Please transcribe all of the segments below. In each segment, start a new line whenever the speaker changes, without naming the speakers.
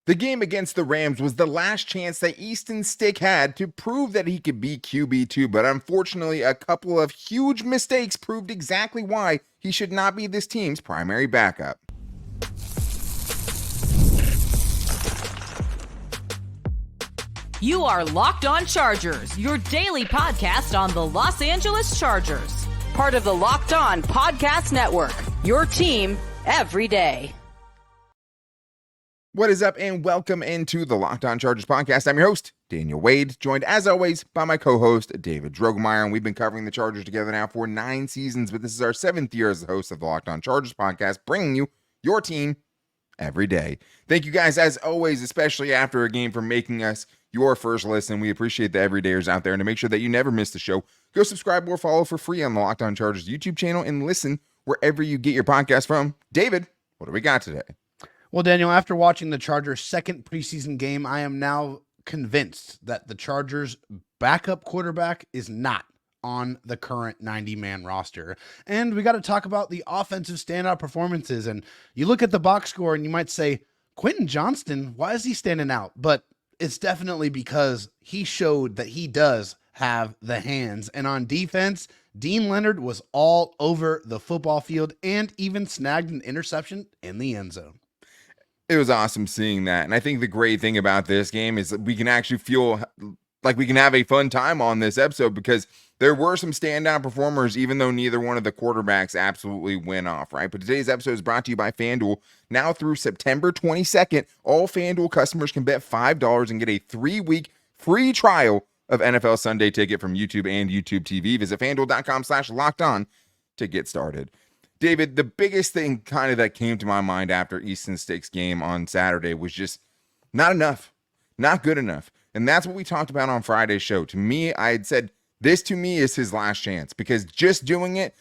The game against the Rams was the last chance that Easton Stick had to prove that he could be QB2, but unfortunately, a couple of huge mistakes proved exactly why he should not be this team's primary backup.
You are Locked On Chargers, your daily podcast on the Los Angeles Chargers. Part of the Locked On Podcast Network, your team every day.
What is up, and welcome into the Locked On Chargers podcast. I'm your host, Daniel Wade, joined as always by my co-host, David Drogemeyer, and we've been covering the Chargers together now for 9 seasons, but this is our 7th year as the host of the Locked On Chargers podcast, bringing you your team every day. Thank you guys, as always, especially after a game, for making us your first listen. We appreciate the everydayers out there, and to make sure that you never miss the show, go subscribe or follow for free on the Locked On Chargers YouTube channel and listen wherever you get your podcast from. David, what do we got today?
Well, Daniel, after watching the Chargers' second preseason game, I am now convinced that the Chargers' backup quarterback is not on the current 90-man roster. And we got to talk about the offensive standout performances. And you look at the box score and you might say, Quentin Johnston, why is he standing out? But it's definitely because he showed that he does have the hands. And on defense, Deane Leonard was all over the football field and even snagged an interception in the end zone.
It was awesome seeing that. And I think the great thing about this game is that we can actually feel like we can have a fun time on this episode, because there were some standout performers, even though neither one of the quarterbacks absolutely went off, right? But today's episode is brought to you by FanDuel. Now through September 22nd, all FanDuel customers can bet $5 and get a 3-week free trial of NFL Sunday Ticket from YouTube and YouTube TV. Visit FanDuel.com/lockedon to get started. David, the biggest thing kind of that came to my mind after Easton Stick's game on Saturday was just not enough, not good enough. And that's what we talked about on Friday's show. To me, I had said this to me is his last chance, because just doing it,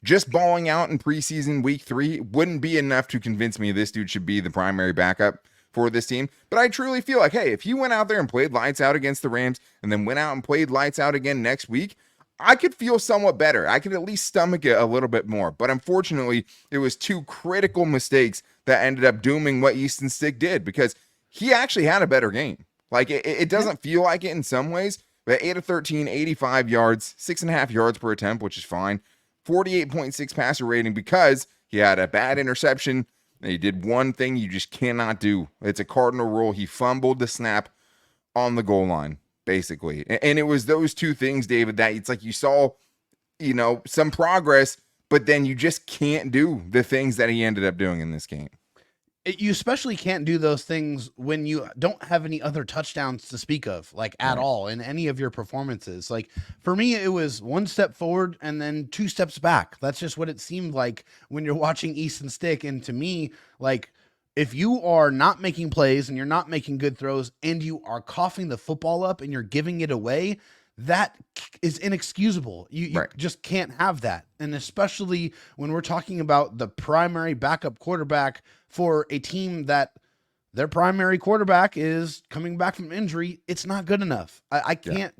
just balling out in preseason week 3 wouldn't be enough to convince me this dude should be the primary backup for this team. But I truly feel like, hey, if he went out there and played lights out against the Rams and then went out and played lights out again next week, I could feel somewhat better. I could at least stomach it a little bit more. But unfortunately, it was 2 critical mistakes that ended up dooming what Easton Stick did, because he actually had a better game. Like, it doesn't feel like it in some ways, but 8 of 13, 85 yards, 6.5 yards per attempt, which is fine. 48.6 passer rating, because he had a bad interception. And he did one thing you just cannot do. It's a cardinal rule. He fumbled the snap on the goal line, basically. And it was those 2 things, David, that it's like you saw, some progress, but then you just can't do the things that he ended up doing in this game.
You especially can't do those things when you don't have any other touchdowns to speak of, like at all in any of your performances. Like for me, it was 1 step forward and then 2 steps back. That's just what it seemed like when you're watching Easton Stick. And to me, like, if you are not making plays and you're not making good throws and you are coughing the football up and you're giving it away, that is inexcusable. You just can't have that. And especially when we're talking about the primary backup quarterback for a team that their primary quarterback is coming back from injury, it's not good enough. I can't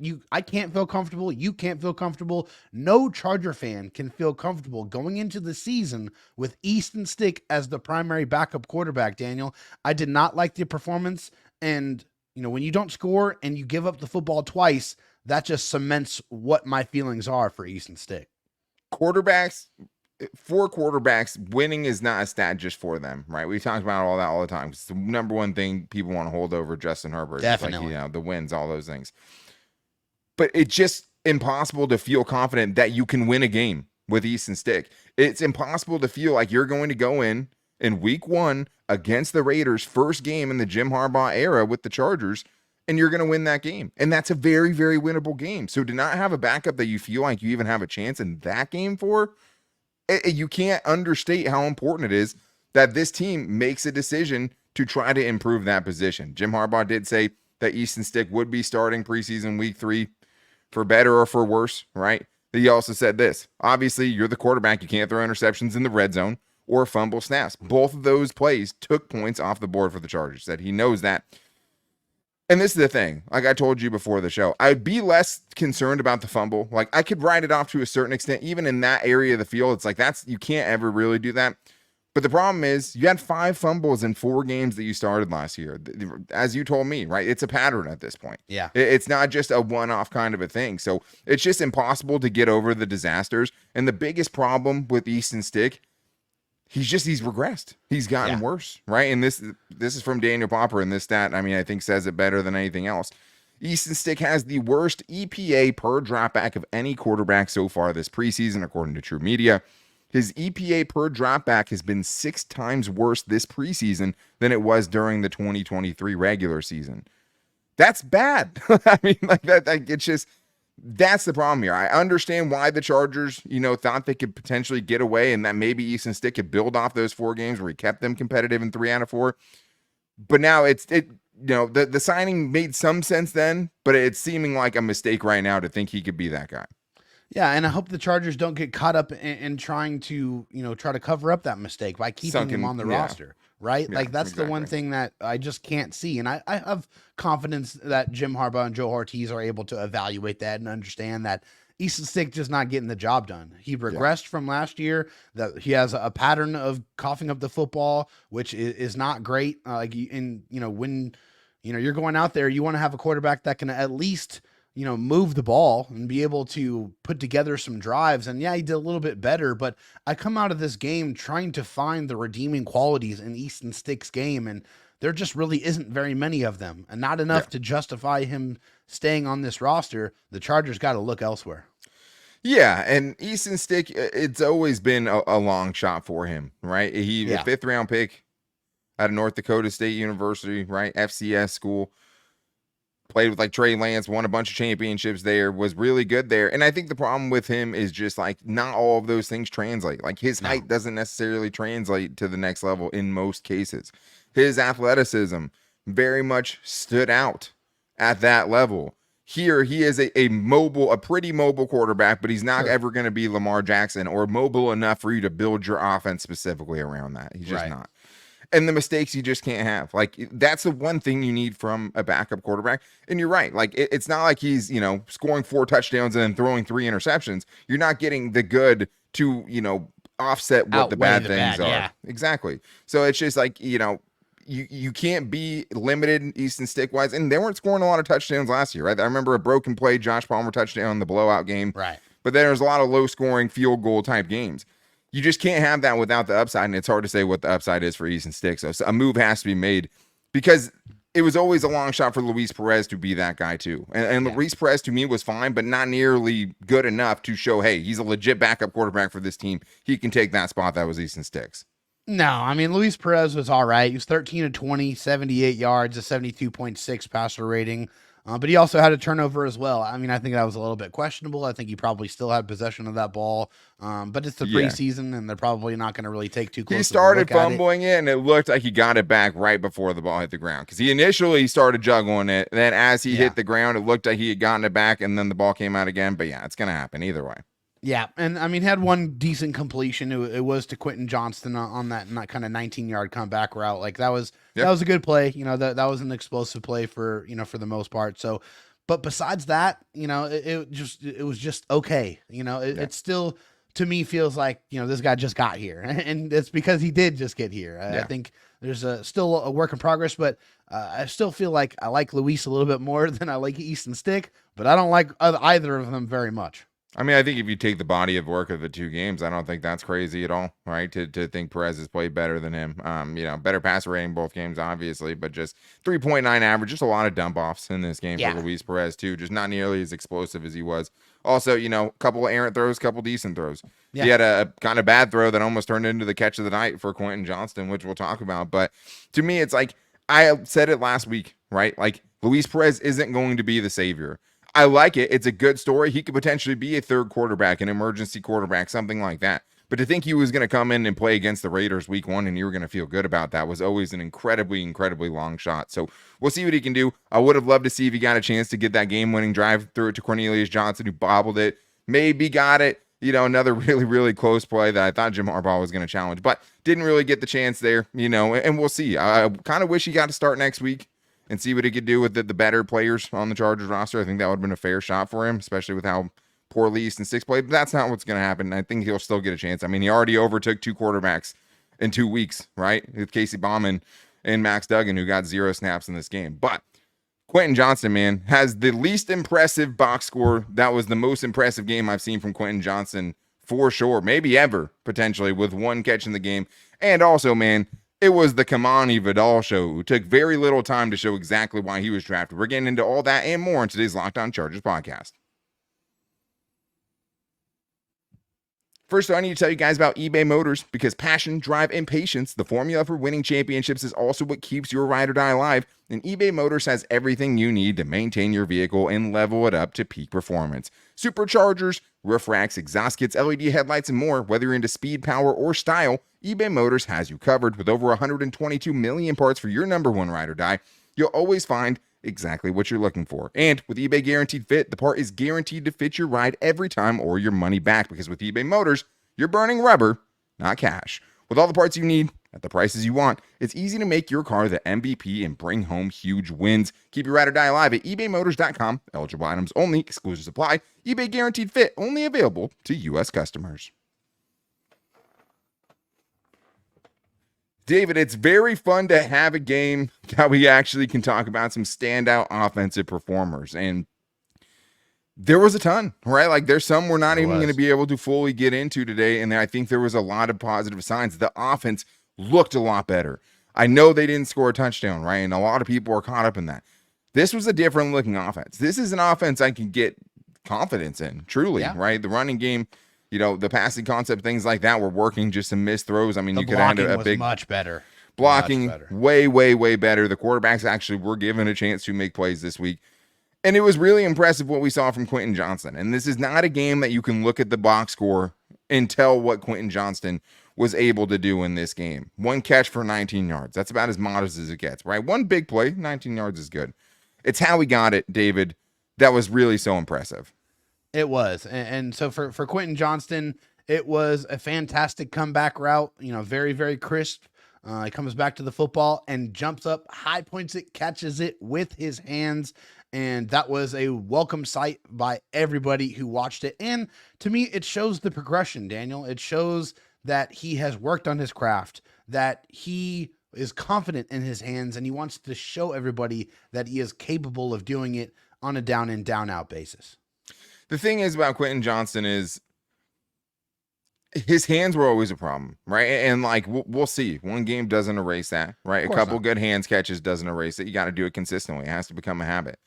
feel comfortable. You can't feel comfortable. No Charger fan can feel comfortable going into the season with Easton Stick as the primary backup quarterback, Daniel. I did not like the performance. And, when you don't score and you give up the football twice, that just cements what my feelings are for Easton Stick.
For quarterbacks, winning is not a stat just for them, right? We talk about all that all the time. It's the number one thing people want to hold over Justin Herbert.
Definitely.
Like, the wins, all those things. But it's just impossible to feel confident that you can win a game with Easton Stick. It's impossible to feel like you're going to go in week 1 against the Raiders, first game in the Jim Harbaugh era with the Chargers, and you're going to win that game. And that's a very, very winnable game. So to not have a backup that you feel like you even have a chance in that game for, you can't understate how important it is that this team makes a decision to try to improve that position. Jim Harbaugh did say that Easton Stick would be starting preseason week 3 for better or for worse, right? He also said this: obviously, you're the quarterback. You can't throw interceptions in the red zone or fumble snaps. Both of those plays took points off the board for the Chargers. Said he knows that. And this is the thing, like I told you before the show, I'd be less concerned about the fumble. Like, I could write it off to a certain extent, even in that area of the field. It's like, you can't ever really do that. But the problem is you had 5 fumbles in 4 games that you started last year. As you told me, right? It's a pattern at this point.
Yeah.
It's not just a one-off kind of a thing. So it's just impossible to get over the disasters. And the biggest problem with Easton Stick, he's regressed. He's gotten worse, right? And this is from Daniel Popper, and this stat, I mean, I think says it better than anything else. Easton Stick has the worst EPA per dropback of any quarterback so far this preseason, according to True Media. His EPA per dropback has been 6 times worse this preseason than it was during the 2023 regular season. That's bad. I mean, like that it's just, that's the problem here. I understand why the Chargers, thought they could potentially get away and that maybe Easton Stick could build off those 4 games where he kept them competitive in 3 out of 4. But now the signing made some sense then, but it's seeming like a mistake right now to think he could be that guy.
Yeah, and I hope the Chargers don't get caught up in trying to, try to cover up that mistake by keeping him on the roster, right?
Yeah,
like, that's
exactly.
the one thing that I just can't see. And I have confidence that Jim Harbaugh and Joe Ortiz are able to evaluate that and understand that Easton Stick just not getting the job done. He regressed from last year, that he has a pattern of coughing up the football, which is not great. When, you're going out there, you want to have a quarterback that can at least – move the ball and be able to put together some drives. And yeah, he did a little bit better, but I come out of this game trying to find the redeeming qualities in Easton Stick's game, and there just really isn't very many of them, and not enough to justify him staying on this roster. The Chargers got to look elsewhere.
Yeah, and Easton Stick, it's always been a long shot for him, right? He a 5th round pick out of North Dakota State University, right? FCS school. Played with like Trey Lance, won a bunch of championships there, was really good there. And I think the problem with him is just like not all of those things translate. Like his height doesn't necessarily translate to the next level in most cases. His athleticism very much stood out at that level. Here, he is a pretty mobile quarterback, but he's not ever going to be Lamar Jackson or mobile enough for you to build your offense specifically around that. He's just not. And the mistakes you just can't have. Like, that's the one thing you need from a backup quarterback. And you're right. Like, it's not like he's, scoring 4 touchdowns and then throwing 3 interceptions. You're not getting the good to, offset what the bad things are.
Yeah.
Exactly. So it's just like, you can't be limited Easton Stick wise. And they weren't scoring a lot of touchdowns last year, right? I remember a broken play, Josh Palmer touchdown in the blowout game.
Right.
But then there's a lot of low scoring field goal type games. You just can't have that without the upside, and it's hard to say what the upside is for Easton Stick. So a move has to be made because it was always a long shot for Luis Perez to be that guy too. And Luis Perez to me was fine, but not nearly good enough to show, hey, he's a legit backup quarterback for this team. He can take that spot that was Easton Stick's.
No, I mean, Luis Perez was all right. He was 13 of 20, 78 yards, a 72.6 passer rating. But he also had a turnover as well. I mean, I think that was a little bit questionable. I think he probably still had possession of that ball. But it's the preseason, and they're probably not going to really take too close.
He started fumbling it, and it looked like he got it back right before the ball hit the ground. Because he initially started juggling it. Then as he hit the ground, it looked like he had gotten it back, and then the ball came out again. But yeah, it's going to happen either way.
Yeah, and I mean, he had one decent completion. It was to Quentin Johnston on that kind of 19-yard comeback route. Like that was a good play. That was an explosive play for for the most part. So, but besides that, it was just okay. It still to me feels like this guy just got here, and it's because he did just get here. I think there's still a work in progress, but I still feel like I like Luis a little bit more than I like Easton Stick, but I don't like either of them very much.
I mean, I think if you take the body of work of the 2 games, I don't think that's crazy at all, right? To think Perez has played better than him. Better passer rating both games, obviously, but just 3.9 average, just a lot of dump offs in this game for Luis Perez too. Just not nearly as explosive as he was. Also, a couple of errant throws, couple decent throws. He had a kind of bad throw that almost turned into the catch of the night for Quentin Johnston, which we'll talk about. But to me, it's like I said it last week, right? Like Luis Perez isn't going to be the savior. I like it. It's a good story. He could potentially be a 3rd quarterback, an emergency quarterback, something like that. But to think he was going to come in and play against the Raiders week 1 and you were going to feel good about that was always an incredibly, incredibly long shot. So we'll see what he can do. I would have loved to see if he got a chance to get that game-winning drive, through it to Cornelius Johnson, who bobbled it, maybe got it. Another really, really close play that I thought Jim Harbaugh was going to challenge, but didn't really get the chance there, and we'll see. I kind of wish he got to start next week and see what he could do with the better players on the Chargers roster. I think that would have been a fair shot for him, especially with how poorly Easton Stick played. But that's not what's going to happen. I think he'll still get a chance. I mean, he already overtook 2 quarterbacks in 2 weeks, right? With Casey Bauman and Max Duggan, who got 0 snaps in this game. But Quentin Johnston, man, has the least impressive box score. That was the most impressive game I've seen from Quentin Johnston for sure, maybe ever, potentially, with 1 catch in the game. And also, man, it was the Kimani Vidal show, who took very little time to show exactly why he was drafted. We're getting into all that and more in today's Locked On Chargers podcast. First, I need to tell you guys about eBay Motors, because passion, drive, and patience, the formula for winning championships, is also what keeps your ride or die alive. And eBay Motors has everything you need to maintain your vehicle and level it up to peak performance. Superchargers, roof racks, exhaust kits, LED headlights, and more. Whether you're into speed, power, or style, eBay Motors has you covered. With over 122 million parts for your number one ride or die, you'll always find exactly what you're looking for. And with eBay Guaranteed Fit, the part is guaranteed to fit your ride every time or your money back, because with eBay Motors, you're burning rubber, not cash. With all the parts you need at the prices you want, it's easy to make your car the MVP and bring home huge wins. Keep your ride or die alive at ebaymotors.com. Eligible items only, exclusions apply. eBay Guaranteed Fit, only available to U.S. customers. David, it's very fun to have a game that we actually can talk about some standout offensive performers. And there was a ton, right? Like, there's some we're not even going to be able to fully get into today. And I think there was a lot of positive signs. The offense looked a lot better. I know they didn't score a touchdown, right? And a lot of people are caught up in that. This was a different looking offense. This is an offense I can get confidence in, truly, right? The running game, you know, the passing concept, things like that were working. Just some missed throws. I mean, you could have a big
much better
blocking, way better. The quarterbacks actually were given a chance to make plays this week. And it was really impressive what we saw from Quentin Johnston. And this is not a game that you can look at the box score and tell what Quentin Johnston was able to do in this game. 1 catch for 19 yards. That's about as modest as it gets, right? 1 big play, 19 yards is good. It's how he got it, David, that was really so impressive.
It was. And so for Quentin Johnston, it was a fantastic comeback route, you know, very, very crisp. He comes back to the football and jumps up, high points it, catches it with his hands. And that was a welcome sight by everybody who watched it. And to me, it shows the progression, Daniel. It shows that he has worked on his craft, that he is confident in his hands, and he wants to show everybody that he is capable of doing it on a down in, down out basis.
The thing is about Quentin Johnston is his hands were always a problem, right? And like, we'll see. 1 game doesn't erase that, right? A couple good hands catches doesn't erase it. You got to do it consistently. It has to become a habit.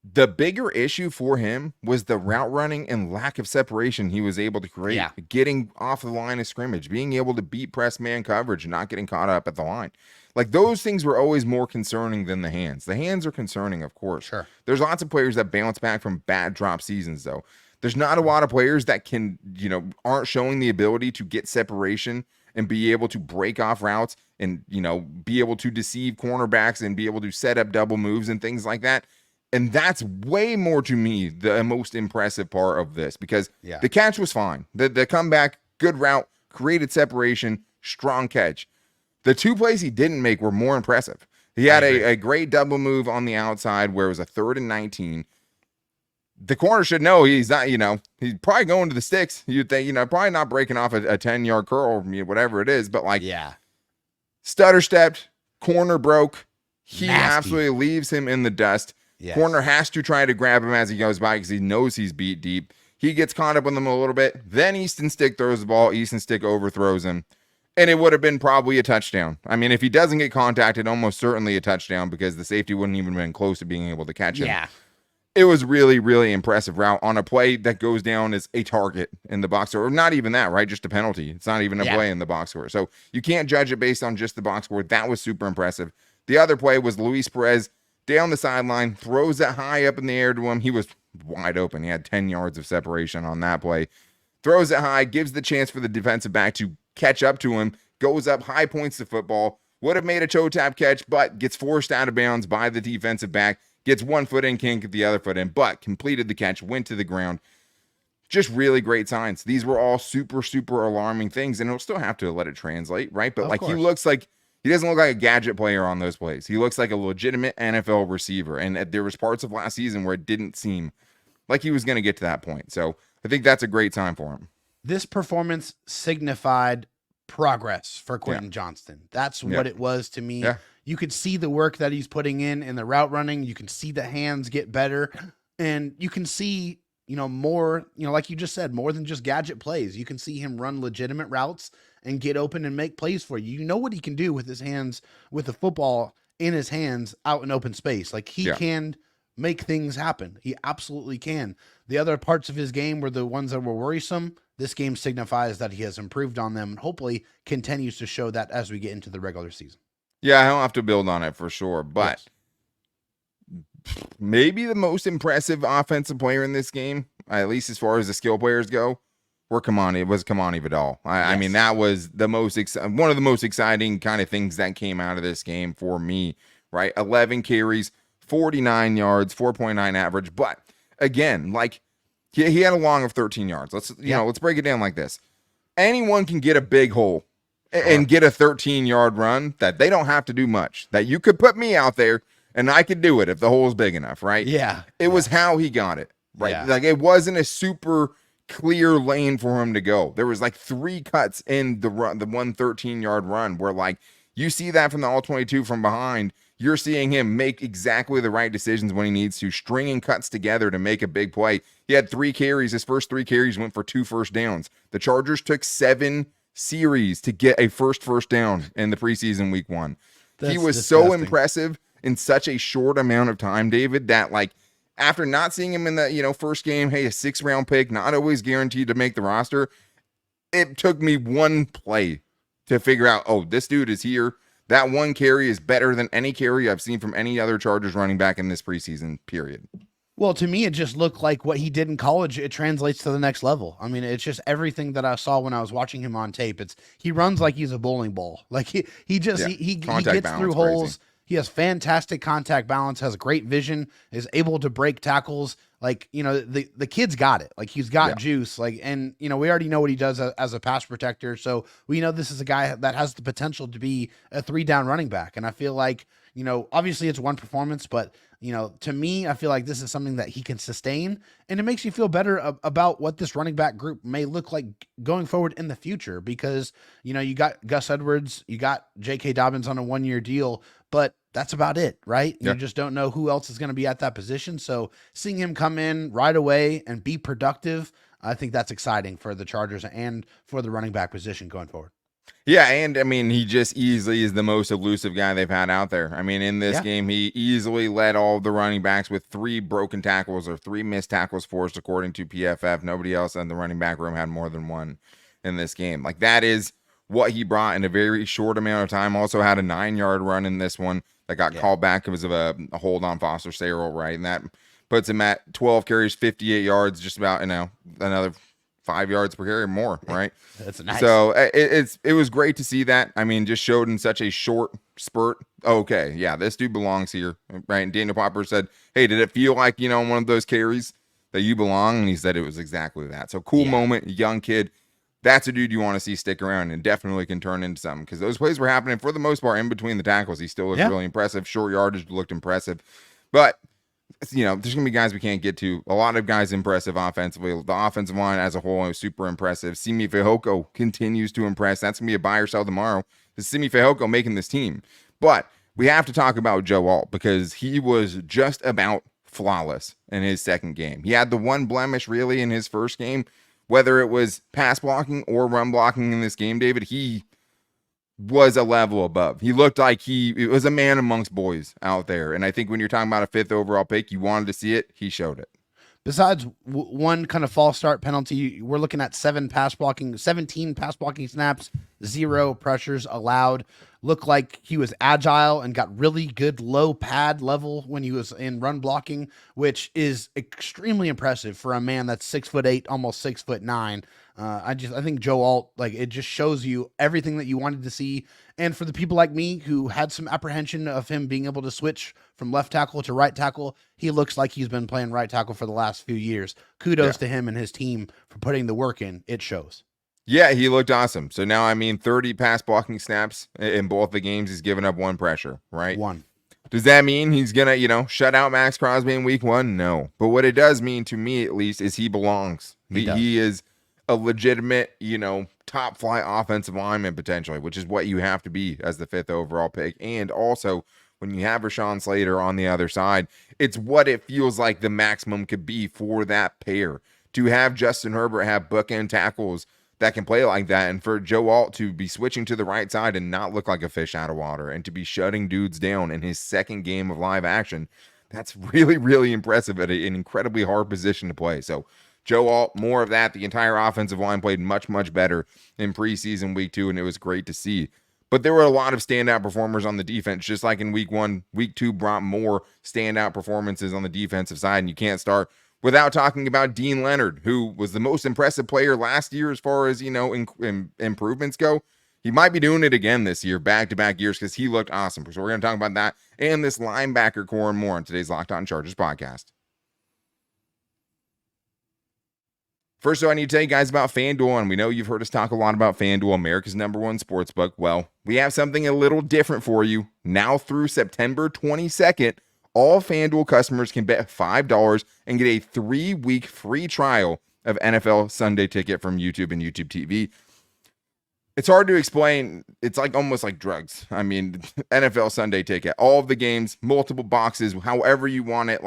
The bigger issue for him was the route running and lack of separation he was able to create. Getting off the line of scrimmage, being able to beat press man coverage, not getting caught up at the line. Like, those things were always more concerning than the hands. The hands are concerning, of course.
Sure.
There's lots of players that bounce back from bad drop seasons, though. There's not a lot of players that can, you know, aren't showing the ability to get separation and be able to break off routes and, you know, be able to deceive cornerbacks and be able to set up double moves and things like that. And that's way more, to me, the most impressive part of this, because the catch was fine. The comeback, good route, created separation, strong catch. The 2 plays he didn't make were more impressive. He had a great double move on the outside where it was a 3rd and 19. The corner should know he's not, you know, he's probably going to the sticks. You'd think, you know, probably not breaking off a 10-yard curl, whatever it is, but like, stutter stepped, corner broke. He absolutely leaves him in the dust. Corner has to try to grab him as he goes by because he knows he's beat deep. He gets caught up with him a little bit. Then Easton Stick throws the ball. Easton Stick overthrows him. And it would have been probably a touchdown. I mean, if he doesn't get contacted, almost certainly a touchdown, because the safety wouldn't even have been close to being able to catch him. It was really, really impressive route on a play that goes down as a target in the box score. Or not even that, right? Just a penalty. It's not even a play in the box score. So you can't judge it based on just the box score. That was super impressive. The other play was Luis Perez down the sideline, throws it high up in the air to him. He was wide open. He had 10 yards of separation on that play. Throws it high, gives the chance for the defensive back to catch up to him, goes up, high points the football, would have made a toe tap catch, but gets forced out of bounds by the defensive back, gets 1 foot in, can't get the other foot in, but completed the catch, went to the ground. Just really great signs. These were all super, super alarming things, and he'll still have to let it translate, right? But like, he looks like, he doesn't look like a gadget player on those plays. He looks like a legitimate NFL receiver. And there was parts of last season where it didn't seem like he was going to get to that point. So I think that's a great sign for him.
This performance signified progress for Quentin Johnston. That's what it was to me.
Yeah.
You could see the work that he's putting in the route running. You can see the hands get better, and you can see, more, like you just said, more than just gadget plays. You can see him run legitimate routes and get open and make plays for you. You know what he can do with his hands, with the football in his hands out in open space. Like he can make things happen. He absolutely can. The other parts of his game were the ones that were worrisome. This game signifies that he has improved on them and hopefully continues to show that as we get into the regular season.
Yeah, I don't have to build on it for sure, but maybe the most impressive offensive player in this game, at least as far as the skill players go, was Kimani Vidal. I mean, that was the one of the most exciting kind of things that came out of this game for me, right? 11 carries, 49 yards, 4.9 average. But again, like he had a long of 13 yards. Let's break it down like this. Anyone can get a big hole and get a 13-yard run that they don't have to do much. That you could put me out there and I could do it if the hole is big enough, right?
Yeah.
It was how he got it, right?
Yeah.
Like it wasn't a super clear lane for him to go. There was like 3 cuts in the run, the 13-yard run where like you see that from the all-22 from behind. You're seeing him make exactly the right decisions when he needs to, stringing cuts together to make a big play. He had 3 carries. His first 3 carries went for 2 first downs. The Chargers took 7 series to get a first down in the preseason week 1. He was disgusting. So impressive in such a short amount of time, David, that like after not seeing him in the first game, hey, a 6th-round pick, not always guaranteed to make the roster. It took me 1 play to figure out, oh, this dude is here. That 1 carry is better than any carry I've seen from any other Chargers running back in this preseason period.
Well, to me, it just looked like what he did in college. It translates to the next level. I mean, it's just everything that I saw when I was watching him on tape. He runs like he's a bowling ball. Like he gets through holes. Crazy. He has fantastic contact balance, has great vision, is able to break tackles. Like, the kid's got it. Like he's got juice. Like, and we already know what he does as a pass protector. So we know this is a guy that has the potential to be a 3-down running back. And I feel like, obviously it's one performance, but to me, I feel like this is something that he can sustain, and it makes you feel better about what this running back group may look like going forward in the future, because, you got Gus Edwards, you got J.K. Dobbins on a 1-year deal, but that's about it, right? You just don't know who else is going to be at that position. So seeing him come in right away and be productive, I think that's exciting for the Chargers and for the running back position going forward.
Yeah, and I mean, he just easily is the most elusive guy they've had out there. I mean, in this game, he easily led all of the running backs with 3 broken tackles or 3 missed tackles forced, according to PFF. Nobody else in the running back room had more than 1 in this game. Like, that is what he brought in a very short amount of time. Also had a 9-yard run in this one that got called back because of a hold on Foster Sarell, right? And that puts him at 12 carries, 58 yards, just about, another 5 yards per carry or more, right?
That's nice.
So it was great to see that. I mean, just showed in such a short spurt. Okay, yeah, this dude belongs here, right? And Daniel Popper said, hey, did it feel like, one of those carries that you belong? And he said it was exactly that. So cool moment, young kid. That's a dude you want to see stick around and definitely can turn into something, because those plays were happening for the most part in between the tackles. He still looked really impressive. Short yardage looked impressive. But, there's going to be guys we can't get to. A lot of guys impressive offensively. The offensive line as a whole is super impressive. Simi Fehoko continues to impress. That's going to be a buy or sell tomorrow. This Simi Fehoko making this team. But we have to talk about Joe Alt, because he was just about flawless in his second game. He had the 1 blemish really in his first game. Whether it was pass blocking or run blocking in this game, David, he was a level above. He looked like he was a man amongst boys out there. And I think when you're talking about a 5th overall pick, you wanted to see it. He showed it.
Besides 1 kind of false start penalty, we're looking at 17 pass blocking snaps, 0 pressures allowed. Looked like he was agile and got really good low pad level when he was in run blocking, which is extremely impressive for a man that's 6'8", almost 6'9". I think Joe Alt, like, it just shows you everything that you wanted to see. And for the people like me who had some apprehension of him being able to switch from left tackle to right tackle, he looks like he's been playing right tackle for the last few years. Kudos to him and his team for putting the work in. It shows.
Yeah, he looked awesome. So now, 30 pass blocking snaps in both the games. He's given up 1 pressure, right?
1.
Does that mean he's going to, shut out Max Crosby in week 1? No. But what it does mean, to me at least, is he belongs. He is a legitimate, top flight offensive lineman potentially, which is what you have to be as the 5th overall pick. And also, when you have Rashawn Slater on the other side, it's what it feels like the maximum could be for that pair. To have Justin Herbert have bookend tackles that can play like that, and for Joe Alt to be switching to the right side and not look like a fish out of water, and to be shutting dudes down in his second game of live action, that's really, really impressive at an incredibly hard position to play. So Joe Alt, more of that. The entire offensive line played much, much better in preseason week 2, and it was great to see. But there were a lot of standout performers on the defense, just like in week 1. Week 2 brought more standout performances on the defensive side, and you can't start without talking about Deane Leonard, who was the most impressive player last year as far as, improvements go. He might be doing it again this year, back-to-back years, because he looked awesome. So we're going to talk about that and this linebacker core and more on today's Locked On Chargers podcast. First, I need to tell you guys about FanDuel, and we know you've heard us talk a lot about FanDuel, America's #1 sportsbook. Well, we have something a little different for you. Now through September 22nd, all FanDuel customers can bet $5 and get a 3-week free trial of NFL Sunday Ticket from YouTube and YouTube TV. It's hard to explain. It's almost like drugs. I mean, NFL Sunday Ticket, all of the games, multiple boxes, however you want it.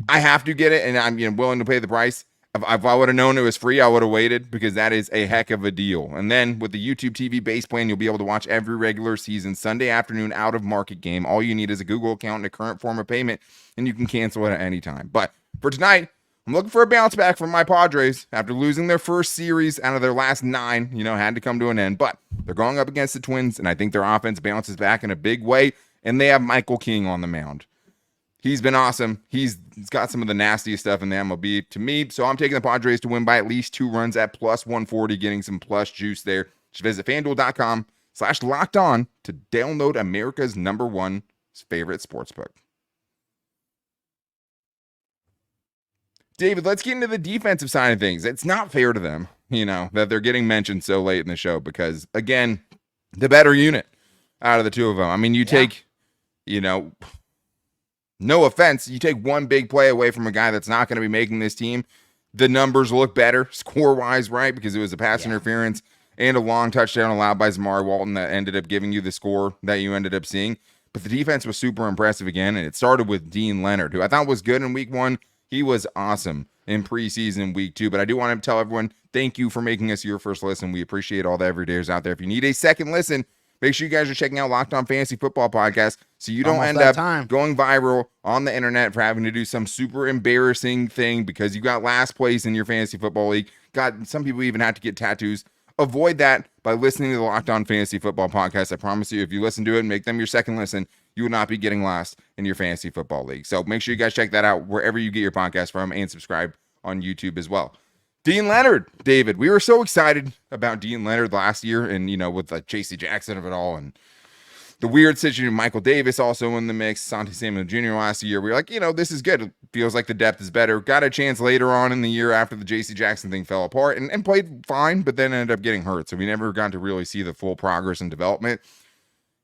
I have to get it, and I'm willing to pay the price. If I would have known it was free, I would have waited, because that is a heck of a deal. And then with the YouTube TV base plan, you'll be able to watch every regular season Sunday afternoon out of market game. All you need is a Google account and a current form of payment, and you can cancel it at any time. But for tonight, I'm looking for a bounce back from my Padres after losing their first series out of their last 9. Had to come to an end. But they're going up against the Twins, and I think their offense bounces back in a big way, and they have Michael King on the mound. He's been awesome. He's got some of the nastiest stuff in the MLB to me. So I'm taking the Padres to win by at least 2 runs at plus 140, getting some plus juice there. Just visit FanDuel.com/LockedOn to download America's #1 favorite sportsbook. David, let's get into the defensive side of things. It's not fair to them, that they're getting mentioned so late in the show, because, again, the better unit out of the two of them. I mean, you take, no offense, you take one big play away from a guy that's not going to be making this team, the numbers look better score-wise, right? Because it was a pass interference and a long touchdown allowed by Zamari Walton that ended up giving you the score that you ended up seeing. But the defense was super impressive again, and it started with Deane Leonard, who I thought was good in week 1. He was awesome in preseason week 2. But I do want to tell everyone, thank you for making us your first listen. We appreciate all the everydayers out there. If you need a second listen, make sure you guys are checking out Locked On Fantasy Football Podcast, so you don't end up going viral on the internet for having to do some super embarrassing thing because you got last place in your fantasy football league. Some people even had to get tattoos. Avoid that by listening to the Locked On Fantasy Football Podcast. I promise you, if you listen to it and make them your second listen, you will not be getting last in your fantasy football league. So make sure you guys check that out wherever you get your podcast from, and subscribe on YouTube as well. Deane Leonard, David, we were so excited about Deane Leonard last year, and with J.C. Jackson of it all, and the weird situation, Michael Davis also in the mix, Santi Samuel Jr. last year. We were like, this is good. It feels like the depth is better. Got a chance later on in the year after the J.C. Jackson thing fell apart, and played fine, but then ended up getting hurt. So we never got to really see the full progress and development.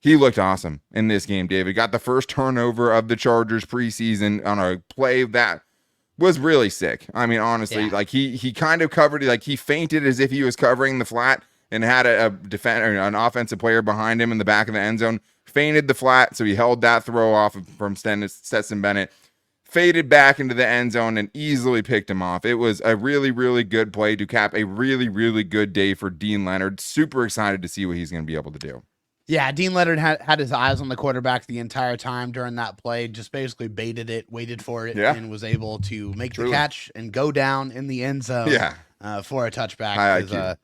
He looked awesome in this game, David. Got the first turnover of the Chargers preseason on a play that was really sick. I mean, honestly, he kind of covered it, he feinted as if he was covering the flat and had a defender, an offensive player behind him in the back of the end zone, feinted the flat, so he held that throw off from Stetson Bennett, faded back into the end zone, and easily picked him off. It was a really, really good play to cap a really, really good day for Deane Leonard. Super excited to see what he's going to be able to do.
Yeah, Deane Leonard had his eyes on the quarterback the entire time during that play, just basically baited it, waited for it, and was able to make the catch and go down in the end zone for a touchback.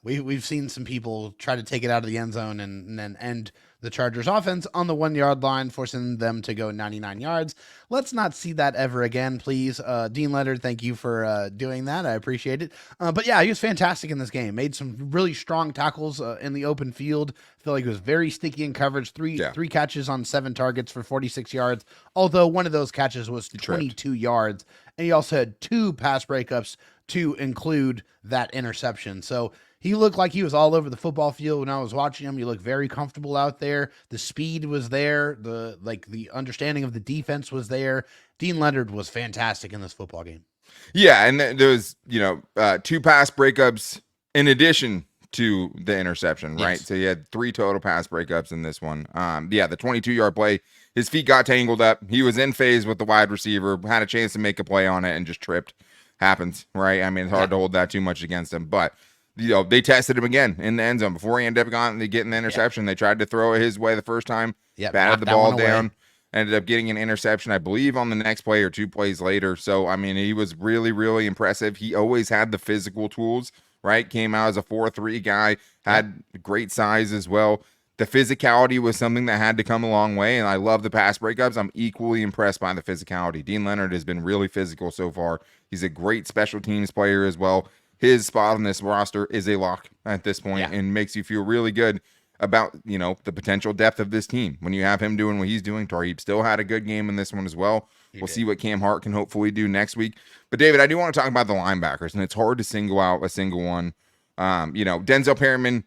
We've seen some people try to take it out of the end zone and then end the Chargers offense on the 1-yard line, forcing them to go 99 yards. Let's not see that ever again, please. Deane Leonard, thank you for doing that. I appreciate it. But yeah, he was fantastic in this game. Made some really strong tackles in the open field. I feel like he was very sticky in coverage. Three catches on 7 targets for 46 yards, although one of those catches was 22 yards. And he also had 2 pass breakups to include that interception. So he looked like he was all over the football field when I was watching him. He looked very comfortable out there. The speed was there. The understanding of the defense was there. Deane Leonard was fantastic in this football game.
Yeah, and there was, 2 pass breakups in addition to the interception, right?
Yes.
So he had 3 total pass breakups in this one. The 22-yard play, his feet got tangled up. He was in phase with the wide receiver, had a chance to make a play on it and just tripped. Happens, right? I mean, it's hard to hold that too much against him, but they tested him again in the end zone before he ended up getting the interception. They tried to throw it his way the first time, batted the ball down. Ended up getting an interception, I believe, on the next play or 2 plays later. So, I mean, he was really, really impressive. He always had the physical tools, right? Came out as a 4.3 guy, had great size as well. The physicality was something that had to come a long way, and I love the pass breakups. I'm equally impressed by the physicality. Deane Leonard has been really physical so far. He's a great special teams player as well. His spot on this roster is a lock at this point and makes you feel really good about, the potential depth of this team. When you have him doing what he's doing, Tarheeb still had a good game in this one as well. We'll see what Cam Hart can hopefully do next week. But, David, I do want to talk about the linebackers, and it's hard to single out a single one. Denzel Perryman,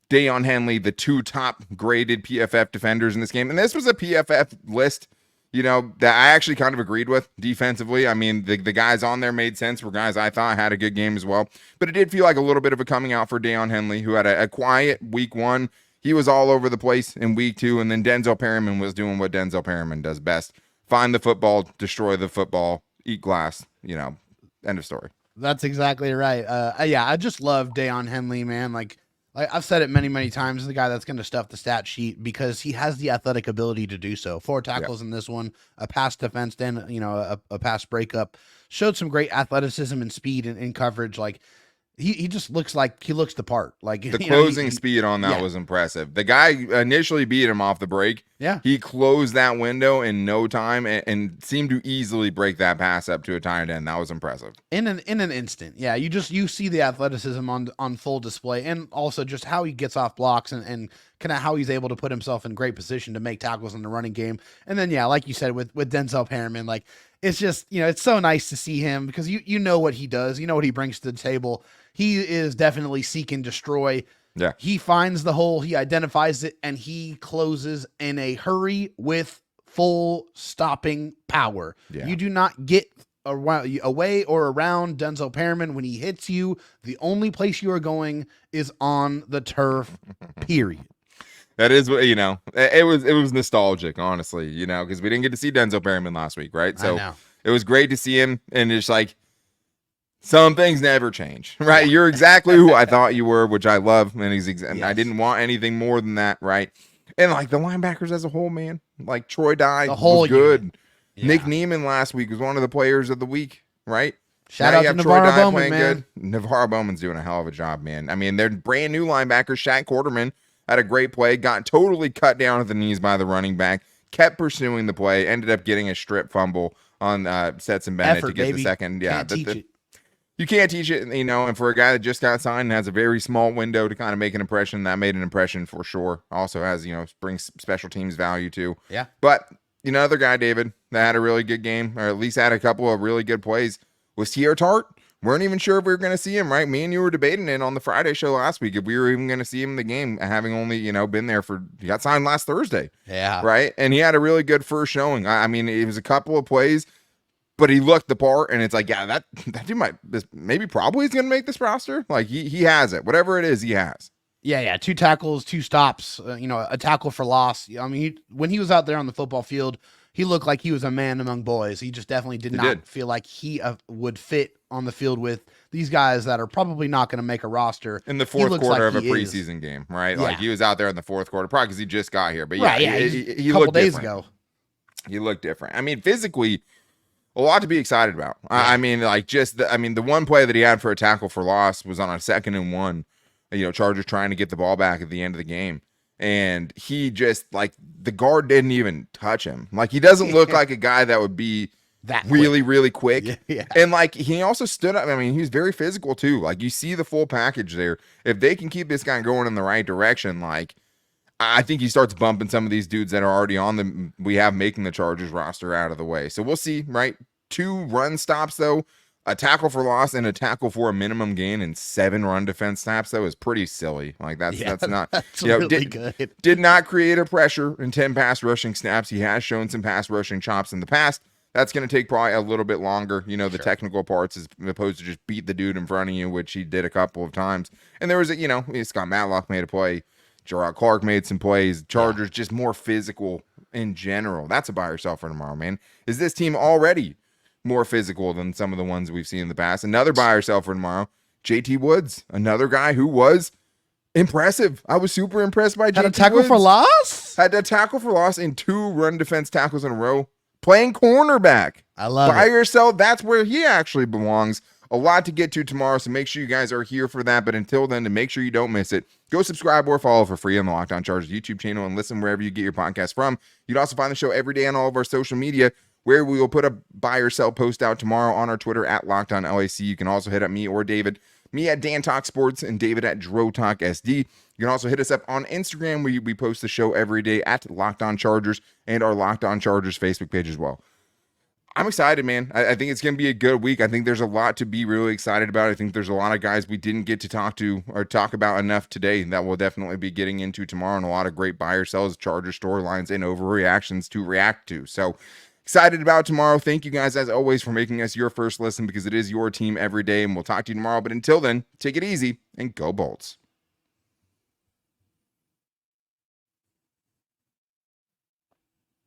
Deion Henley, the 2 top graded PFF defenders in this game. And this was a PFF list, that I actually kind of agreed with defensively. I mean, the guys on there made sense for guys I thought had a good game as well. But it did feel like a little bit of a coming out for Deion Henley, who had a quiet week 1. He was all over the place in week 2. And then Denzel Perryman was doing what Denzel Perryman does best. Find the football, destroy the football, eat glass, end of story.
That's exactly right. I just love Deion Henley, man. Like I've said it many, many times, the guy that's going to stuff the stat sheet because he has the athletic ability to do so. 4 tackles in this one, a pass defense, then, a pass breakup. Showed some great athleticism and speed in coverage. Like, he just looks like he looks the part. Like
the closing speed on that was impressive. The guy initially beat him off the break.
Yeah.
He closed that window in no time and seemed to easily break that pass up to a tight end. That was impressive. In an
instant. Yeah. You see the athleticism on full display, and also just how he gets off blocks and kind of how he's able to put himself in great position to make tackles in the running game. And then, like you said, with Denzel Perryman, like, it's just, it's so nice to see him because you know what he does. You know what he brings to the table. He is definitely seek and destroy.
Yeah.
He finds the hole, he identifies it, and he closes in a hurry with full stopping power. Yeah. You do not get away or around Denzel Perryman. When he hits you, the only place you are going is on the turf, period.
That is what, it was nostalgic, honestly, because we didn't get to see Denzel Perryman last week, right? So it was great to see him, and it's like, some things never change, right? You're exactly who I thought you were, which I love, and I didn't want anything more than that, right? And like the linebackers as a whole, man, like Troy Dye was good. Yeah. Nick Neiman last week was one of the players of the week, right?
Shout out to Navarro Bowman, man.
Good. Navarro Bowman's doing a hell of a job, man. I mean, they're brand new linebackers. Shaq Quarterman had a great play, got totally cut down at the knees by the running back, kept pursuing the play, ended up getting a strip fumble on Stetson Bennett to get the second. Yeah, you can't teach it, and for a guy that just got signed and has a very small window to kind of make an impression, that made an impression for sure. Also has, brings special teams value too.
Yeah.
But, another guy, David, that had a really good game, or at least had a couple of really good plays, was T.R. Tart. Weren't even sure if we were going to see him, right? Me and you were debating it on the Friday show last week if we were even going to see him in the game, having only, been there he got signed last Thursday.
Yeah.
Right? And he had a really good first showing. I mean, it was a couple of plays, but he looked the part, and it's like, that dude probably is going to make this roster. Like, he has it. Whatever it is, he has.
Yeah. 2 tackles, 2 stops, a tackle for loss. I mean, when he was out there on the football field, he looked like he was a man among boys. He just definitely did not feel like he would fit on the field with these guys that are probably not going to make a roster.
In the fourth quarter of a preseason game, right? Yeah. Like, he was out there in the fourth quarter, probably because he just got here. But he
a couple days ago.
He looked different. I mean, physically, a lot to be excited about. Yeah. I mean, like, the one play that he had for a tackle for loss was on a 2nd and 1. Chargers trying to get the ball back at the end of the game. And he just, like, the guard didn't even touch him. Like, he doesn't look like a guy that would be that really, really quick.
Yeah.
And, like, he also stood up. I mean, he's very physical, too. Like, you see the full package there. If they can keep this guy going in the right direction, like, I think he starts bumping some of these dudes that are already making the Chargers roster out of the way. So we'll see, right? 2 run stops, though. A tackle for loss and a tackle for a minimum gain and 7 run defense snaps, though, is pretty silly. Like, that's not
really good.
Did not create a pressure in 10 pass rushing snaps. He has shown some pass rushing chops in the past. That's going to take probably a little bit longer, the
Sure.
technical parts as opposed to just beat the dude in front of you, which he did a couple of times. And there was Scott Matlock made a play. Gerard Clark made some plays. Chargers just more physical in general. That's a buy or sell for tomorrow, man. Is this team already more physical than some of the ones we've seen in the past? Another buy or sell for tomorrow. JT Woods, another guy who was impressive. I was super impressed by JT
Had a tackle
Woods.
for loss?
Had a tackle for loss in 2 run defense tackles in a row. Playing cornerback.
I love
Buy
it.
or sell, that's where he actually belongs. A lot to get to tomorrow, so make sure you guys are here for that. But until then, to make sure you don't miss it, go subscribe or follow for free on the Locked On Chargers YouTube channel and listen wherever you get your podcast from. You'd also find the show every day on all of our social media, where we will put a buy or sell post out tomorrow on our Twitter at Locked On LAC. You can also hit up me or David. Me at Dan Talk Sports and David at Dro Talk SD. You can also hit us up on Instagram, where we post the show every day at Locked On Chargers and our Locked On Chargers Facebook page as well. I'm excited, man. I think it's going to be a good week. I think there's a lot to be really excited about. I think there's a lot of guys we didn't get to talk about enough today that we'll definitely be getting into tomorrow, and a lot of great buy or sells, Charger storylines, and overreactions to react to. So excited about tomorrow. Thank you guys, as always, for making us your first listen, because it is your team every day, and we'll talk to you tomorrow. But until then, take it easy and go Bolts.